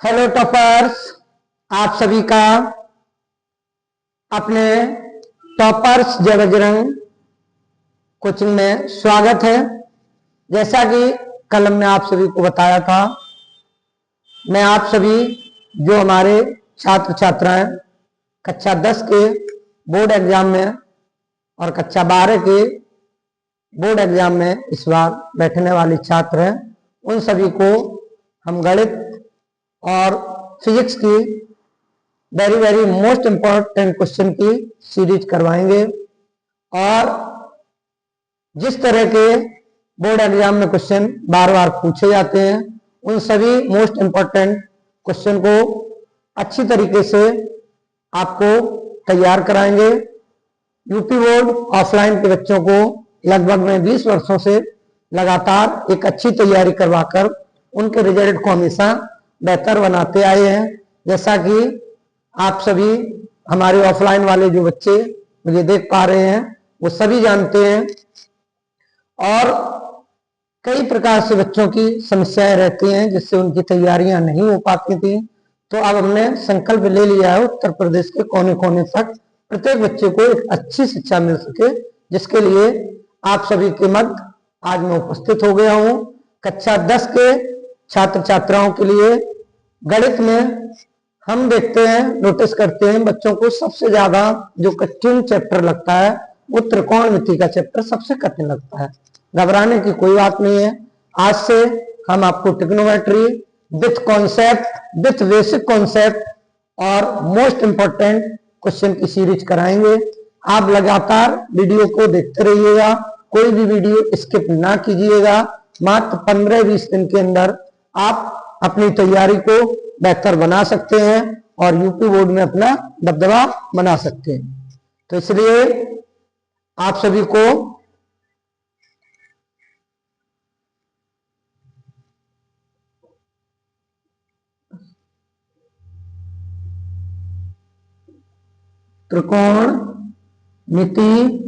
Hello toppers, आप सभी का अपने टॉपर्स जय बजरंग कोचिंग में स्वागत है। जैसा कि कल हमने आप सभी को बताया था, मैं आप सभी जो हमारे छात्र छात्राएं कक्षा 10 के बोर्ड एग्जाम में और कक्षा 12 के बोर्ड एग्जाम में इस बार बैठने वाले छात्र हैं, उन सभी को हम गणित और फिजिक्स की very very most important question की सीरीज करवाएंगे। और जिस तरह के बोर्ड एग्जाम में क्वेश्चन बार बार पूछे जाते हैं, उन सभी मोस्ट इंपॉर्टेंट क्वेश्चन को अच्छी तरीके से आपको तैयार कराएंगे। यूपी बोर्ड ऑफलाइन के बच्चों को लगभग में 20 वर्षों से लगातार एक अच्छी तैयारी करवाकर उनके रिजल्ट को हमेशा बेहतर बनाते आए हैं। जैसा कि आप सभी हमारे ऑफलाइन वाले जो बच्चे मुझे देख पा रहे हैं, वो सभी जानते हैं। और कई प्रकार से बच्चों की समस्याएं रहती हैं जिससे उनकी तैयारियां नहीं हो पाती थी। तो अब हमने संकल्प ले लिया है उत्तर प्रदेश के कोने कोने तक प्रत्येक बच्चे को एक अच्छी शिक्षा मिल सके, जिसके लिए आप सभी के मध्य आज मैं उपस्थित हो गया हूं। कक्षा 10 के छात्र छात्राओं के लिए गणित में हम देखते हैं, नोटिस करते हैं, बच्चों को सबसे ज्यादा जो कठिन चैप्टर लगता है वो त्रिकोणमिति का चैप्टर सबसे कठिन लगता है। घबराने की कोई बात नहीं है। आज से हम आपको trigonometry with concept, with basic concept और मोस्ट इंपॉर्टेंट क्वेश्चन की सीरीज कराएंगे। आप लगातार वीडियो को देखते रहिएगा, कोई भी वीडियो स्किप ना कीजिएगा। मात्र 15-20 दिन के अंदर आप अपनी तैयारी को बेहतर बना सकते हैं और यूपी बोर्ड में अपना दबदबा बना सकते हैं। तो इसलिए आप सभी को त्रिकोणमिति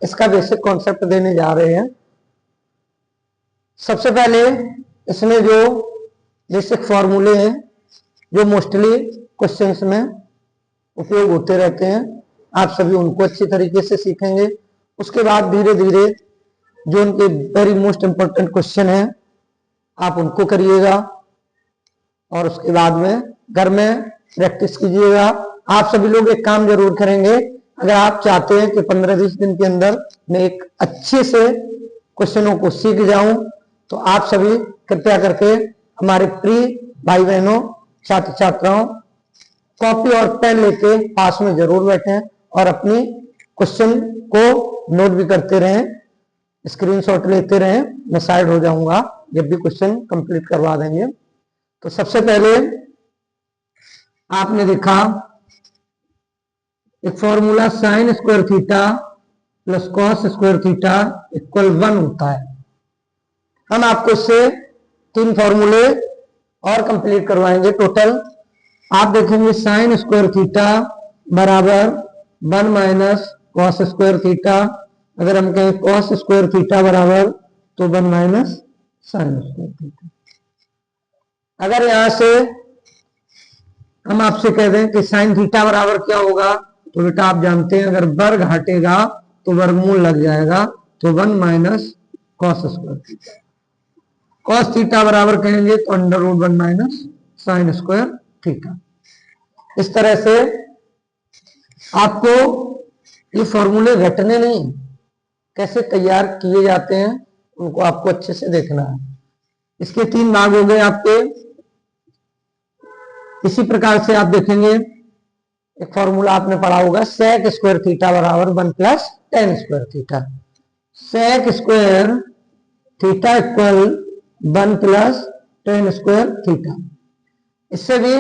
इसका बेसिक कॉन्सेप्ट देने जा रहे हैं। सबसे पहले इसमें जो बेसिक फॉर्मूले हैं जो मोस्टली क्वेश्चंस में उपयोग होते रहते हैं, आप सभी उनको अच्छी तरीके से सीखेंगे। उसके बाद धीरे धीरे जो उनके वेरी मोस्ट इंपॉर्टेंट क्वेश्चन हैं आप उनको करिएगा और उसके बाद में घर में प्रैक्टिस कीजिएगा। आप सभी लोग एक काम जरूर करेंगे, अगर आप चाहते हैं कि 15-20 दिन के अंदर मैं एक अच्छे से क्वेश्चनों को सीख जाऊं, तो आप सभी कृपया करके हमारे प्रिय भाई बहनों छात्र छात्राओं कॉपी और पेन लेके पास में जरूर बैठें और अपनी क्वेश्चन को नोट भी करते रहें, स्क्रीनशॉट लेते रहें। मैं साइड हो जाऊंगा जब भी क्वेश्चन कंप्लीट करवा देंगे। तो सबसे पहले आपने देखा एक formula sine square theta plus cos square theta equal 1 होता है। हम आपको इससे 3 फॉर्मूले और कंप्लीट करवाएंगे टोटल। आप देखेंगे साइन स्क्वायर थीटा बराबर 1 माइनस कॉस स्क्वायर थीटा। अगर हम कहें कॉस स्क्वायर थीटा बराबर तो 1 माइनस साइन स्क्वायर थीटा। अगर यहां से हम आपसे कह दें कि साइन थीटा बराबर क्या होगा, तो बेटा आप जानते हैं अगर वर्ग हटेगा तो वर्गमूल लग जाएगा, तो 1 minus cos square theta. Cos theta बराबर कहेंगे तो under root 1 minus sine square theta. इस तरह से आपको ये फॉर्मूले रटने नहीं, कैसे तैयार किए जाते हैं उनको आपको अच्छे से देखना है। इसके 3 भाग हो गए आपके। इसी प्रकार से आप देखेंगे एक फॉर्मूला आपने पढ़ा होगा, सेक स्क्वायर थीटा बराबर 1 plus tan square theta. Sec square theta equal 1 plus tan square theta. इससे भी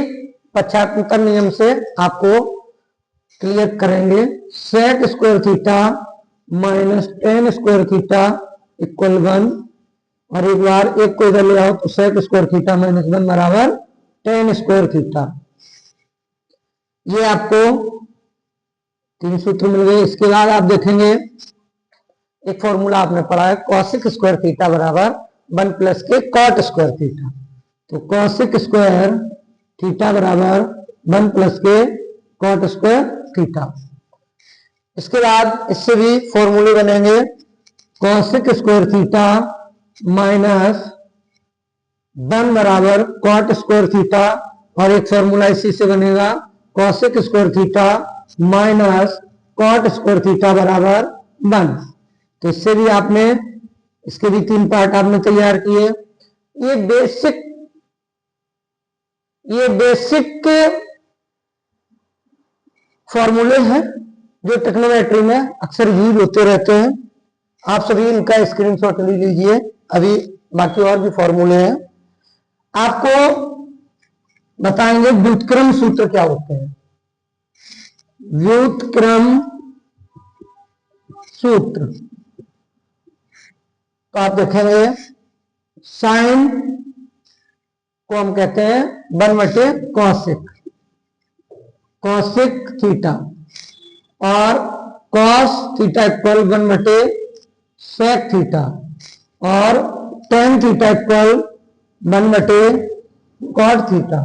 पश्चातांतर नियम से आपको क्लियर करेंगे। Sec square theta minus tan square theta equal 1, और एक बार एक को इधर ले आओ तो सेक स्क्वायर थीटा माइनस 1 बराबर टेन स्क्वायर थीटा। ये आपको 3 सूत्र मिल गए। इसके बाद आप देखेंगे एक फॉर्मूला आपने पढ़ा है, कॉसिक स्क्वायर थीटा बराबर 1 प्लस के कॉट स्क्वायर थीटा। तो कॉसिक स्क्वायर थीटा बराबर 1 प्लस के कॉट स्क्वायर थीटा। इसके बाद इससे भी फॉर्मूले बनेंगे, कॉसिक स्क्वायर थीटा माइनस 1 बराबर कॉट स्क्वायर थीटा, और एक फॉर्मूला इसी से बनेगा cosec square theta minus cot square theta बराबर 1। तो इससे भी आपने, इसके भी 3 पार्ट आपने तैयार किए। ये बेसिक फॉर्मूले हैं जो ट्रिग्नोमेट्री में अक्सर यूज होते रहते हैं। आप सभी इनका स्क्रीनशॉट ले लीजिए। अभी बाकी और भी फॉर्मूले हैं। आपको बताएंगे व्युत्क्रम सूत्र क्या होते हैं। व्युत्क्रम सूत्र तो आप देखेंगे, साइन को हम कहते हैं 1/कॉसिक, कॉसिक थीटा, और कॉस थीटा इक्वल 1/सेक थीटा, और टेन थीटा इक्वल 1/कॉट थीटा,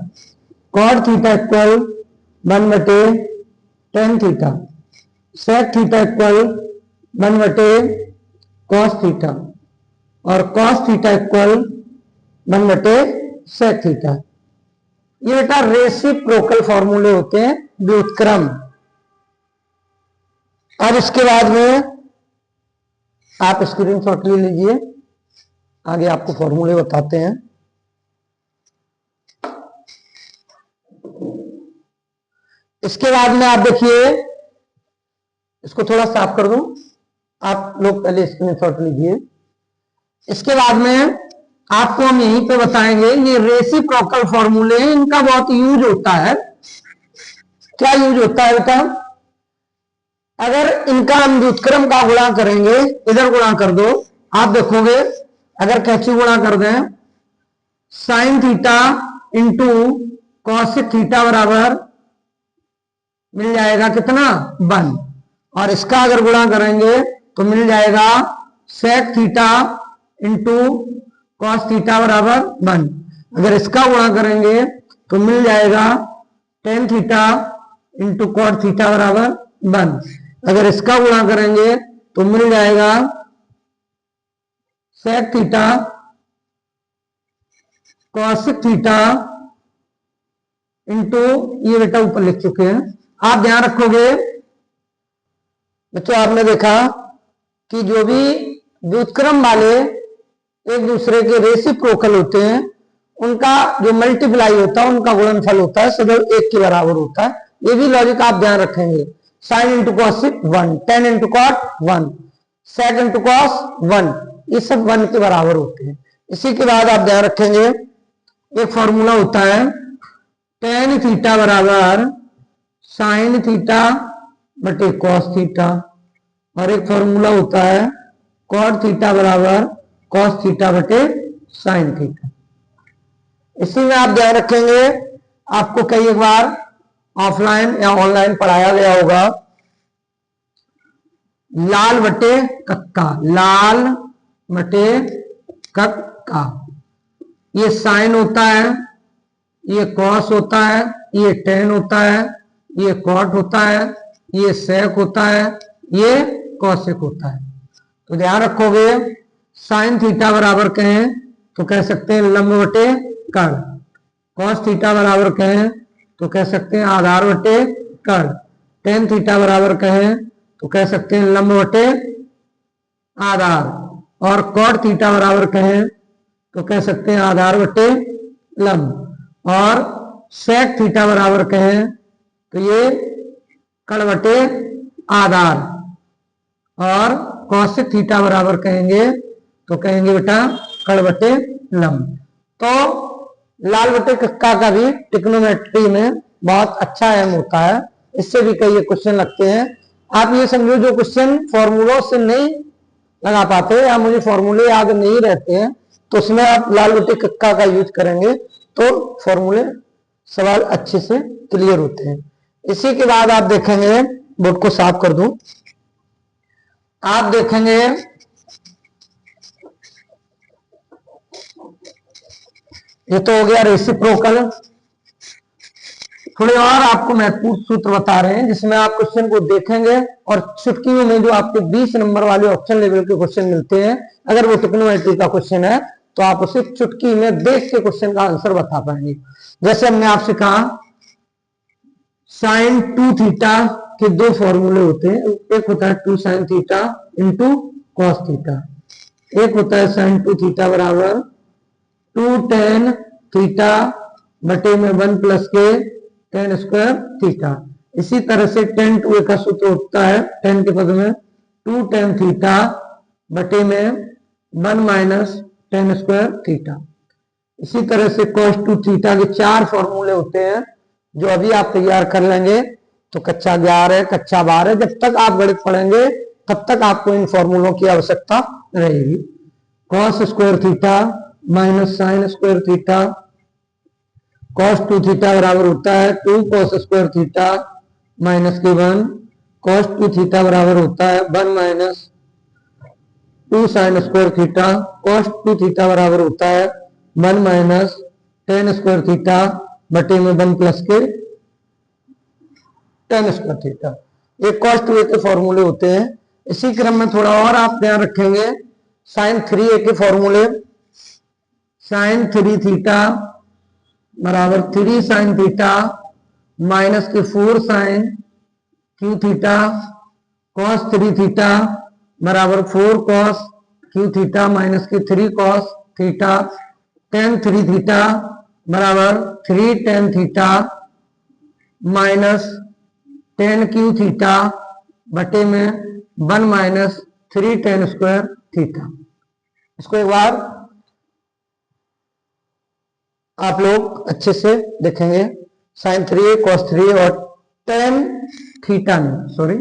कॉट थीटा इक्वल 1/टेन थीटा, सेक थीटा इक्वल 1/कॉस थीटा, और कॉस थीटा इक्वल 1/सेक थीटा। ये बेटा रेसिप्रोकल फॉर्मूले होते हैं, व्युत्क्रम। अब इसके बाद में आप स्क्रीनशॉट ले लीजिए, आगे आपको फॉर्मूले बताते हैं। इसके बाद में आप देखिए, इसको थोड़ा साफ कर दूं, आप लोग पहले स्क्रीनशॉट लीजिए। इसके बाद में आपको हम यहीं पे बताएंगे, ये रेसिप्रोकल फॉर्मूले हैं, इनका बहुत यूज होता है। क्या यूज होता है बेटा, अगर इनका हम व्युत्क्रम का गुणा करेंगे, इधर गुणा कर दो, आप देखोगे अगर कैसे गुणा कर दें, sine theta into cosec theta बराबर मिल जाएगा कितना 1, और इसका अगर गुणा करेंगे तो मिल जाएगा sec theta into cos theta बराबर 1। अगर इसका गुणा करेंगे तो मिल जाएगा tan theta into cot theta बराबर 1। अगर इसका गुणा करेंगे तो मिल जाएगा sec theta cosec theta into, ये बेटा ऊपर लिख चुके हैं, आप ध्यान रखोगे बच्चों। आपने देखा कि जो भी व्युत्क्रम वाले एक दूसरे के रेसिप्रोकल होते हैं, उनका जो मल्टीप्लाई होता है, उनका गुणनफल होता है सदैव 1 के बराबर होता है। ये भी लॉजिक आप ध्यान रखेंगे। Sine into cosec 1, tan into cot 1, sec into cos 1, ये सब 1 के बराबर होते हैं। इसी के बाद आप ध्यान रखेंगे, एक फॉर्मूला होता है टेन थीटा बराबर साइन थीटा बटे कॉस थीटा, और एक फॉर्मूला होता है कॉट थीटा बराबर कॉस थीटा बटे साइन थीटा। इसी में आप ध्यान रखेंगे, आपको कई बार ऑफलाइन या ऑनलाइन पढ़ाया गया होगा, लाल बटे कक्का, लाल बटे कक्का। ये साइन होता है, ये कॉस होता है, ये टेन होता है, ये कॉट होता है, ये सेक होता है, ये कॉसेक होता है। तो ध्यान रखोगे, साइन थीटा बराबर कहें तो कह सकते हैं लंब बटे कर्ण, कॉस थीटा बराबर कहें तो कह सकते हैं आधार बटे कर्ण, टेन थीटा बराबर कहें तो कह सकते हैं लंब बटे आधार, और कॉट थीटा बराबर कहें तो कह सकते हैं आधार बटे लंब, और सेक थीटा बराबर कहें तो ये कर्ण बटे आधार, और कॉसिक थीटा बराबर कहेंगे तो कहेंगे बेटा कर्ण बटे लंब। तो लाल बटे कक्का का भी ट्रिग्नोमेट्री में बहुत अच्छा अहम होता है, इससे भी कई क्वेश्चन लगते हैं। आप ये समझो, जो क्वेश्चन फॉर्मूलों से नहीं लगा पाते या मुझे फॉर्मूले याद नहीं रहते हैं, तो उसमें आप लाल बटे कक्का का यूज करेंगे तो फॉर्मूले सवाल अच्छे से क्लियर होते हैं। इसी के बाद आप देखेंगे, बोर्ड को साफ कर दूं, आप देखेंगे ये तो हो गया रेसिप्रोकल। थोड़े और आपको महत्वपूर्ण सूत्र बता रहे हैं जिसमें आप क्वेश्चन को देखेंगे और चुटकियों में जो आपके 20 नंबर वाले ऑप्शन लेवल के क्वेश्चन मिलते हैं, अगर वो ट्रिग्नोमेट्री का क्वेश्चन है तो आप उसे चुटकी में देख के क्वेश्चन का आंसर बता पाएंगे। जैसे हमने आपसे कहा साइन 2 थीटा के दो फॉर्मूले होते हैं, एक होता है 2 sine theta into cos theta, एक होता है साइन 2 थीटा बराबर 2 टेन थीटा बटे में 1 प्लस के टेन स्क्वायर थीटा। इसी तरह से टेन टू ए का सूत्र होता है टेन के पद में 2 टेन थीटा बटे में 1 माइनस टेन स्क्वायर थीटा। इसी तरह से cos 2 थीटा के 4 फॉर्मूले होते हैं जो अभी आप तैयार कर लेंगे तो कक्षा 11 कक्षा 12 जब तक आप गणित पढ़ेंगे तब तक आपको इन फॉर्मूलों की आवश्यकता रहेगी। cos square theta minus sine square theta, cos 2 theta बराबर होता है 2 cos स्क्वायर थीटा माइनस के 1, cos 2 थीटा बराबर होता है 1 minus 2 sign square theta, cos 2 theta बराबर होता है 1 माइनस टेन स्क्वायर थीटा बटे में 1 प्लस के टेन स्क्वायर थीटा। ये cos 2a के फॉर्मूले होते हैं। इसी क्रम में थोड़ा और आप ध्यान रखेंगे साइन 3a के फॉर्मूले, साइन 3 थीटा बराबर 3 साइन थीटा माइनस के 4 साइन क्यू थीटा, cos 3 थीटा बराबर 4 cos क्यू थीटा माइनस के 3 cos थीटा, tan 3 थीटा बराबर 3 tan theta minus tan Q theta बटे में 1 माइनस 3 tan स्क्वायर थीटा। इसको एक बार आप लोग अच्छे से देखेंगे साइन 3a cos 3a और tan थीटा में सॉरी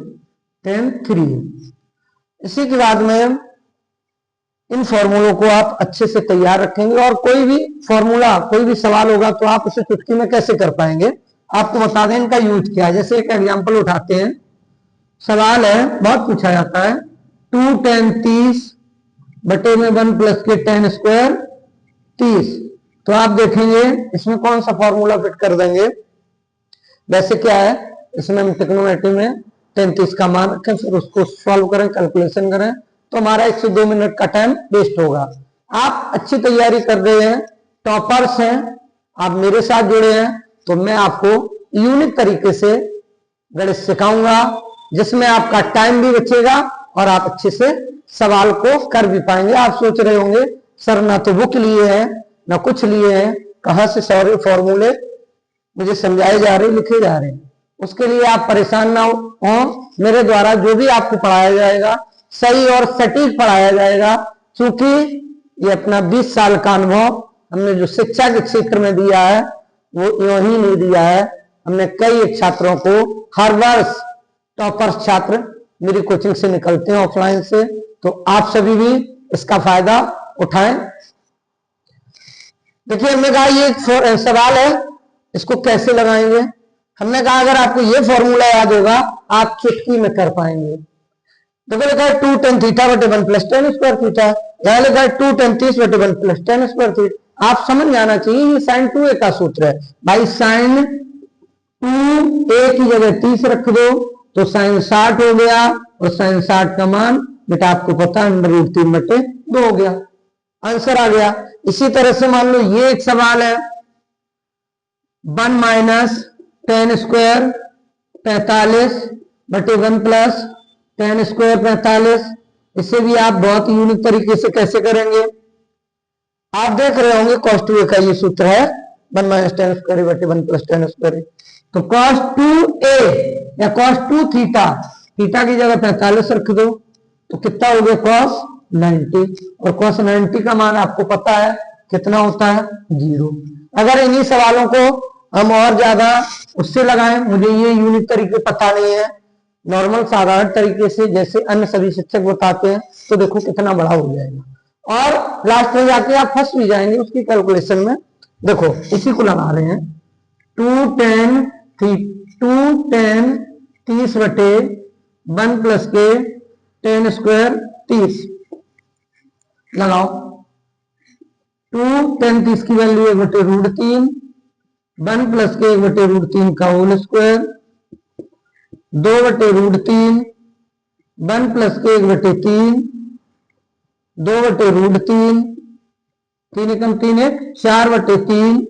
tan 3a। इसी के बाद में इन फॉर्मूलों को आप अच्छे से तैयार रखेंगे और कोई भी फॉर्मूला कोई भी सवाल होगा तो आप उसे चुटकी में कैसे कर पाएंगे आपको बता दें इनका यूज क्या है। जैसे एक एग्जांपल उठाते हैं, सवाल है बहुत पूछा जाता है 2 tan 30 बटे में 1 प्लस के टेन स्क्वायर 30, तो आप देखेंगे इसमें कौन सा फॉर्मूला फिट कर देंगे। वैसे क्या है इसमें हम ट्रिग्नोमेट्री में 33 का मान रखें फिर उसको सॉल्व करें कैलकुलेशन करें तो हमारा 1 से 2 मिनट का टाइम वेस्ट होगा। आप अच्छी तैयारी कर रहे हैं, टॉपर्स हैं, आप मेरे साथ जुड़े हैं तो मैं आपको यूनिक तरीके से गणित सिखाऊंगा जिसमें आपका टाइम भी बचेगा और आप अच्छे से सवाल को कर भी पाएंगे। आप सोच रहे होंगे सर ना तो बुक लिए हैं ना कुछ लिए हैं, कहां से सारे फॉर्मूले मुझे समझाए जा रहे लिखे जा रहे हैं। उसके लिए आप परेशान ना हो, मेरे द्वारा जो भी आपको पढ़ाया जाएगा सही और सटीक पढ़ाया जाएगा। क्योंकि ये अपना 20 साल का अनुभव हमने जो शिक्षा के क्षेत्र में दिया है वो यूं ही नहीं दिया है। हमने कई छात्रों को हर वर्ष टॉपर्स छात्र मेरी कोचिंग से निकलते हैं ऑफलाइन से, तो आप सभी भी इसका फायदा उठाएं। देखिए हमने कहा ये एक सवाल है, इसको कैसे लगाएंगे। हमने कहा अगर आपको ये फॉर्मूला याद होगा आप चुटकी में कर पाएंगे। देखो लिखा है 2 tan थीटा बटे 1 प्लस टेन स्क्वायर थीटा, यहां लिखा है 2 tan 30 बटे 1 प्लस टेन स्क्वायर थीटा। आप समझ जाना चाहिए ये साइन 2a का सूत्र है भाई। साइन 2a की जगह 30 रख दो तो साइन 60 हो गया और साइन 60 का मान बेटा आपको पता है √3 बटे 2 हो गया, आंसर आ गया। इसी तरह से मान लो ये एक सवाल है 1 माइनस टेन स्क्वायर 45 बटे 1 प्लस टेन स्क्वायर 45। इसे भी आप बहुत यूनिक तरीके से कैसे करेंगे आप देख रहे होंगे। cos 2a का ये सूत्र है 1 माइनस टेन स्क्वायर बटे 1 प्लस टेन स्क्वायर। तो cos 2a या cos 2 थीटा, थीटा की जगह 45 रख दो तो कितना हो गया cos 90, और cos 90 का मान आपको पता है कितना होता है 0। अगर इन्हीं सवालों को हम और ज्यादा उससे लगाएं, मुझे ये यूनिक तरीके पता नहीं है, नॉर्मल साधारण तरीके से जैसे अन्य सभी शिक्षक बताते हैं तो देखो कितना बड़ा हो जाएगा और लास्ट में जाके आप फंस भी जाएंगे उसकी कैलकुलेशन में। देखो इसी को लगा रहे हैं 2 tan 30 बटे 1 प्लस के टेन स्क्वायर 30 लगाओ। 2 tan 30 की वैल्यू 1/√3, 1 प्लस के 1/√3 का होल स्क्वायर, 2/√3, 1 प्लस के 1/3, 2/√3, 3 एकम 3 1, 4/3,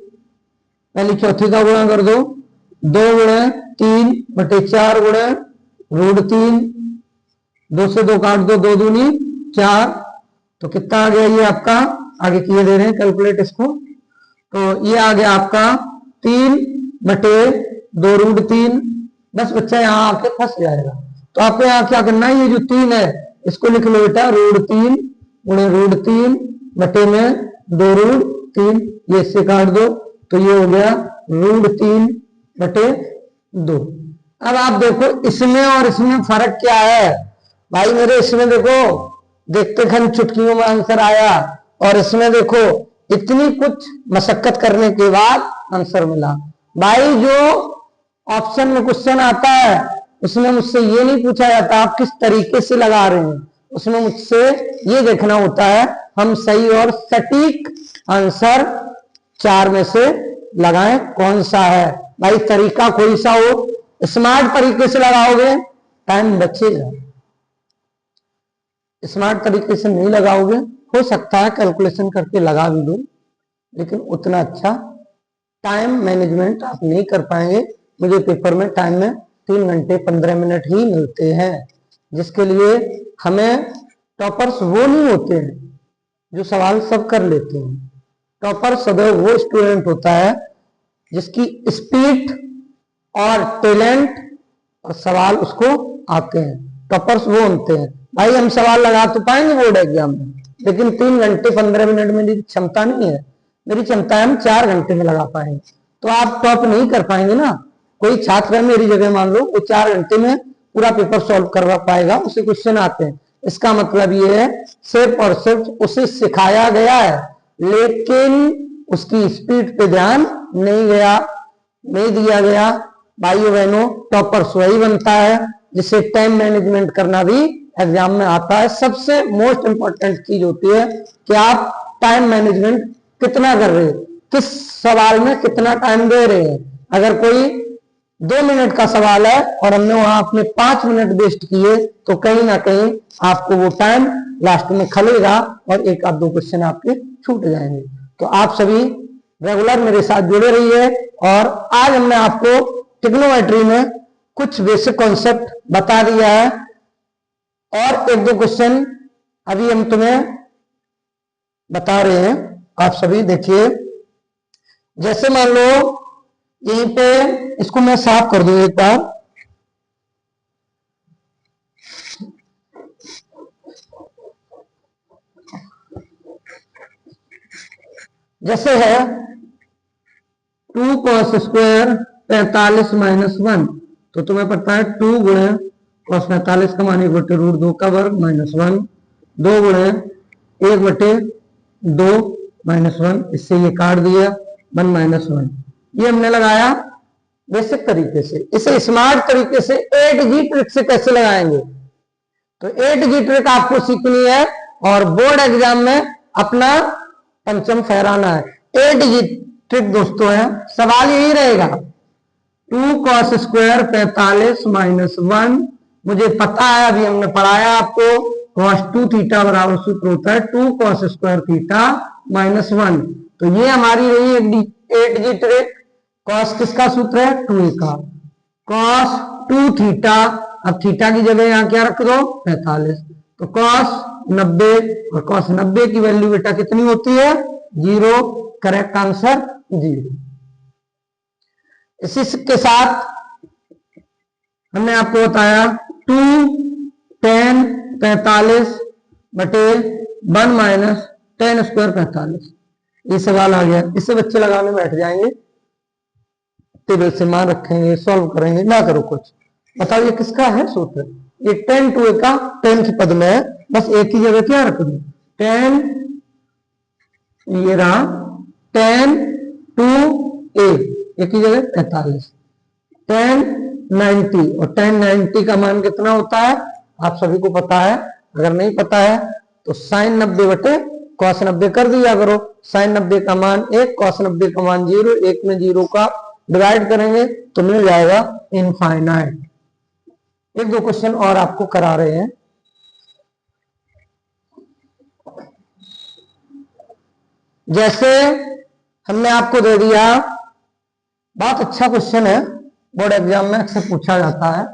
पहली चौथी का गुणा कर दो, 2 गुणे 3/4 गुणे √3, 2 से 2 काट दो, 2 दूनी 4, तो कितना आ गया ये आपका, आगे किए दे रहे हैं कैलकुलेट इसको, तो ये आ गया आपका 3/2√3। बस बच्चा यहाँ आके फंस जाएगा, तो आपको यहाँ क्या करना है, ये जो 3 है इसको लिख लो बेटा √3 गुणे √3 बटे में 2√3, ये इससे काट दो तो ये हो गया √3/2। अब आप देखो इसमें और इसमें फर्क क्या है भाई मेरे, इसमें देखो देखते खन चुटकियों में आंसर आया, और इसमें देखो इतनी कुछ मशक्कत करने के बाद आंसर मिला। भाई जो ऑप्शन में क्वेश्चन आता है उसमें मुझसे ये नहीं पूछा जाता आप किस तरीके से लगा रहे हैं, उसमें मुझसे ये देखना होता है हम सही और सटीक आंसर 4 में से लगाएं कौन सा है। भाई तरीका कोई सा हो, स्मार्ट तरीके से लगाओगे टाइम बचेगा, स्मार्ट तरीके से नहीं लगाओगे हो सकता है कैलकुलेशन करके लगा भी दो, लेकिन उतना अच्छा टाइम मैनेजमेंट आप नहीं कर पाएंगे। मुझे पेपर में टाइम में 3 घंटे 15 मिनट ही मिलते हैं, जिसके लिए हमें टॉपर्स वो नहीं होते हैं जो सवाल सब कर लेते हैं। टॉपर सदैव वो स्टूडेंट होता है जिसकी स्पीड और टैलेंट और सवाल उसको आते हैं, टॉपर्स वो होते हैं। भाई हम सवाल लगा तो पाएंगे बोर्ड एग्जाम में, लेकिन 3 घंटे 15 मिनट मेरी क्षमता नहीं है, मेरी क्षमता है हम 4 घंटे में लगा पाएंगे, तो आप टॉप नहीं कर पाएंगे ना। कोई छात्र है मेरी जगह मान लो, वो 4 घंटे में पूरा पेपर सॉल्व करवा पाएगा, उसे क्वेश्चन आते हैं, इसका मतलब ये है सिर्फ और सिर्फ उसे सिखाया गया है लेकिन उसकी स्पीड पे ध्यान नहीं गया, नहीं दिया गया। भाइयों बहनों टॉपर्स वही बनता है जिसे टाइम मैनेजमेंट करना भी एग्जाम में आता है। सबसे मोस्ट इंपॉर्टेंट चीज होती है कि आप टाइम मैनेजमेंट कितना कर रहे हैं, किस सवाल में कितना टाइम दे रहे हैं। अगर कोई 2 मिनट का सवाल है और हमने वहां अपने 5 मिनट वेस्ट किए तो कहीं ना कहीं आपको वो टाइम लास्ट में खलेगा और 1 आध 2 क्वेश्चन आपके छूट जाएंगे। तो आप सभी रेगुलर मेरे साथ जुड़े रहिए, और आज हमने आपको ट्रिग्नोमेट्री में कुछ बेसिक कॉन्सेप्ट बता दिया है, और 1-2 क्वेश्चन अभी हम तुम्हें बता रहे हैं, आप सभी देखिए। जैसे मान लो यहीं पे, इसको मैं साफ कर दूं एक बार, जैसे है 2 cos स्क्वायर 45 - 1, तो तुम्हें पता है 2 गुणे cos 45 का मान 1/√2 का वर्ग -1, 2 गुणे 1/2 -1, इससे ये काट दिया 1 - 1। ये हमने लगाया बेसिक तरीके से। इसे स्मार्ट तरीके से 8G ट्रिक से कैसे लगाएंगे, तो 8G ट्रिक आपको सीखनी है और बोर्ड एग्जाम में अपना पंचम फहराना है। 8G ट्रिक दोस्तों है, सवाल यही रहेगा 2 cos स्क्वायर 45 - 1, मुझे पता है अभी हमने पढ़ाया आपको cos 2 थीटा बराबर सूत्र होता है 2 cos स्क्वायर थीटा -1, तो ये हमारी रही 8G ट्रिक। cos किसका सूत्र है 2a का, cos 2 थीटा, अब थीटा की जगह यहां क्या रख दो 45, तो cos 90, और cos 90 की वैल्यू बेटा कितनी होती है 0, करेक्ट आंसर 0। इसी के साथ हमने आपको बताया 2 tan 45 बटे 1 - tan स्क्वायर 45, ये सवाल आ गया। इससे बच्चे लगाने बैठ जाएंगे, टेबल से मान रखेंगे, सॉल्व करेंगे, ना करो कुछ, बताओ ये किसका है सूत्र, ये tan 2a का tan के पद में है, बस एक ही जगह क्या रख दो tan, ये रहा tan 2a, एक ही जगह 45, tan 90, और tan 90 का मान कितना होता है आप सभी को पता है, अगर नहीं पता है तो sin 90 बटे कॉस 90 कर दिया करो, साइन 90 का मान 1, कॉस 90 का मान 0, 1 में 0 का डिवाइड करेंगे तो मिल जाएगा इनफाइनाइट। एक दो क्वेश्चन और आपको करा रहे हैं। जैसे हमने आपको दे दिया, बहुत अच्छा क्वेश्चन है, बोर्ड एग्जाम में अक्सर पूछा जाता है।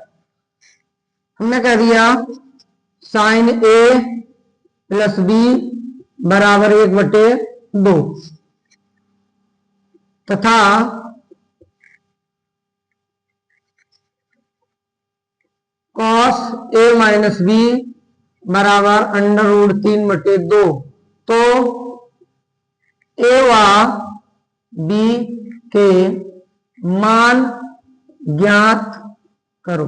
हमने कह दिया साइन ए प्लस बी बराबर 1/2 तथा कॉस ए माइनस बी बराबर √3/2। तो ए व बी के मान ज्ञात करो।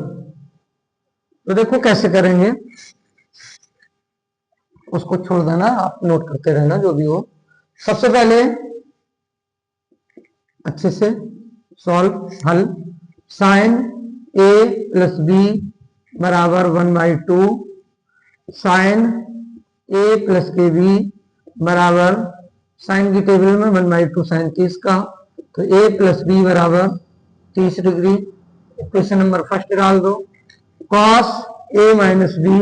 तो देखो कैसे करेंगे, उसको छोड़ देना, आप नोट करते रहना जो भी हो। सबसे पहले अच्छे से सॉल्व हल, साइन ए प्लस बी बराबर 1/2, साइन ए प्लस के बी बराबर, साइन की टेबल में 1/2 साइन 30 का, तो ए प्लस बी बराबर 30 डिग्री। इक्वेशन नंबर फर्स्ट डाल दो, कॉस ए माइनस बी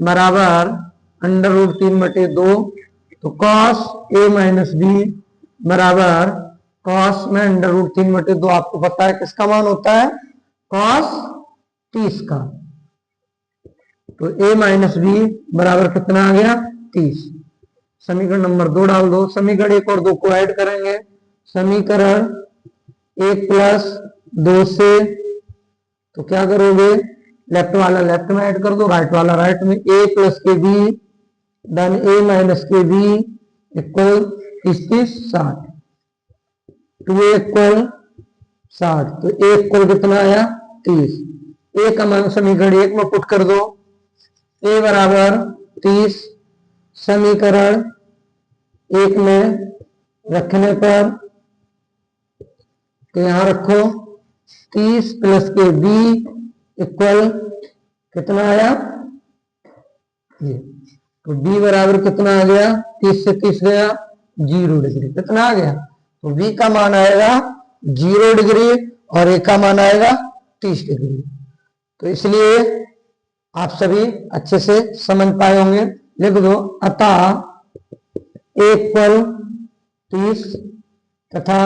बराबर √3/2, तो कॉस ए माइनस बी बराबर, कॉस में √3/2 आपको पता है किसका मान होता है, कॉस 30 का। तो ए माइनस बी बराबर कितना आ गया, 30। समीकरण नंबर 2 डाल दो, समीकरण 1 और 2 को ऐड करेंगे, समीकरण 1 प्लस 2 से, तो क्या करोगे, लेफ्ट वाला लेफ्ट में ऐड कर दो, राइट वाला राइट में, ए प्लस के बी देन ए माइनस के बी इक्वल 30 60, 2 इक्वल 60, तो ए इक्वल कितना आया 30। ए का मान समीकरण 1 में पुट कर दो, ए बराबर 30 समीकरण 1 में रखने पर, तो यहां रखो 30 प्लस के बी इक्वल कितना आया ये, तो बी बराबर कितना आ गया, 30 से 30 गया 0 डिग्री, कितना आ गया, तो बी का मान आएगा 0 डिग्री और ए का मान आएगा 30 डिग्री। तो इसलिए आप सभी अच्छे से समझ पाए होंगे, लिख दो, अतः ए इक्वल 30 तथा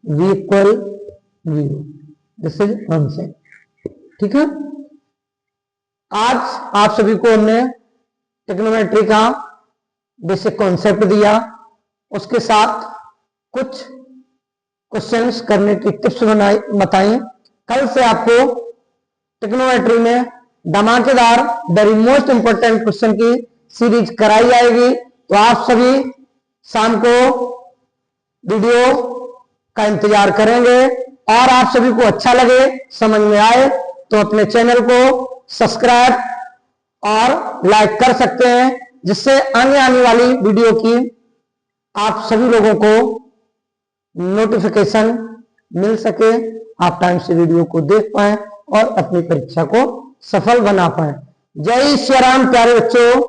v equal 0, this is answer. ठीक है, आज आप सभी को हमने ट्रिग्नोमेट्री का बेसिक कॉन्सेप्ट दिया, उसके साथ कुछ क्वेश्चंस करने की टिप्स बताई। कल से आपको ट्रिग्नोमेट्री में धमाकेदार वेरी मोस्ट इंपोर्टेंट क्वेश्चन की सीरीज कराई जाएगी। तो आप सभी शाम को वीडियो का इंतजार करेंगे, और आप सभी को अच्छा लगे, समझ में आए तो अपने चैनल को सब्सक्राइब और लाइक कर सकते हैं, जिससे आने वाली वीडियो की आप सभी लोगों को नोटिफिकेशन मिल सके, आप टाइम से वीडियो को देख पाए और अपनी परीक्षा को सफल बना पाए। जय श्री राम प्यारे बच्चों।